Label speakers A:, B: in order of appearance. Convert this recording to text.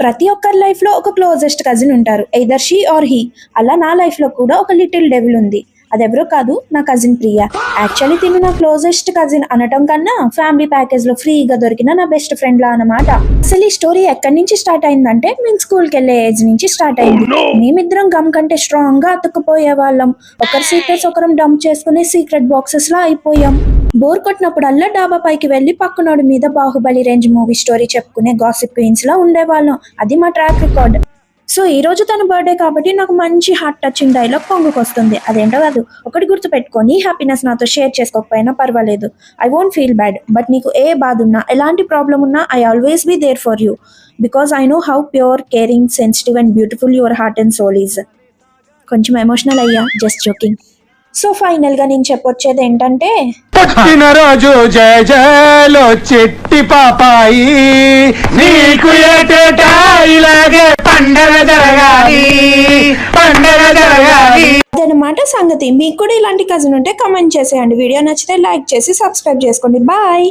A: ప్రతి ఒక్కరి లైఫ్ లో ఒక క్లోజెస్ట్ కజిన్ ఉంటారు, ఎయిదర్ షీ ఆర్ హీ. అలా నా లైఫ్ లో కూడా ఒక లిటిల్ డెవిల్ ఉంది. అదెవరో కాదు, నా కజిన్ ప్రియా. యాక్చువల్లీ తిను నా క్లోజెస్ట్ కజిన్ అనటం కన్నా ఫ్యామిలీ ప్యాకేజ్ లో ఫ్రీగా దొరికిన నా బెస్ట్ ఫ్రెండ్ లా అన్నమాట. అసలు ఈ స్టోరీ ఎక్కడి నుంచి స్టార్ట్ అయిందంటే, మేము స్కూల్కి వెళ్ళే ఏజ్ నుంచి స్టార్ట్ అయింది. మేమిద్దరం గమ్ కంటే స్ట్రాంగ్ గా అతుక్కుపోయే వాళ్ళం. ఒకరి సీక్రెట్స్ ఒకరం డంప్ చేసుకునే సీక్రెట్ బాక్సెస్ లా అయిపోయాం. బోర్ కొట్టినప్పుడల్లా డాబా పైకి వెళ్లి పక్కనోడి మీద బాహుబలి రేంజ్ మూవీ స్టోరీ చెప్పుకునే గాసిప్ క్వీన్స్ లా ఉండేవాళ్ళం. అది మా ట్రాక్ రికార్డ్. సో ఈ రోజు తన బర్త్డే కాబట్టి నాకు మంచి హార్ట్ టచింగ్ డైలాగ్ పొంగుకొస్తుంది. అదేంటో కాదు, ఒకటి గుర్తు పెట్టుకొని హ్యాపీనెస్ నాతో షేర్ చేసుకోకపోయినా పర్వాలేదు. I won't feel bad. But నీకు ఏ బాధ ఉన్నా, ఎలాంటి ప్రాబ్లం ఉన్నా, I always be there for you. Because I know how pure, caring, sensitive and beautiful your heart and soul is. కొంచెం ఎమోషనల్ అయ్యా, జస్ట్ జోకింగ్. సో ఫైనల్ గా నేను చెప్పొచ్చేది ఏంటంటే,
B: పుట్టినరోజు జయ జయలో చెట్టి పాపాయి, నీకు ఏటేటా ఇలాగే పండగ జరగాలి, పండగ జరగాలి.
A: అదనమాట సంగతి. మీకు కూడా ఇలాంటి కజిన్ ఉంటే కమెంట్ చేసేయండి. వీడియో నచ్చితే లైక్ చేసి సబ్స్క్రైబ్ చేసుకోండి. బాయ్.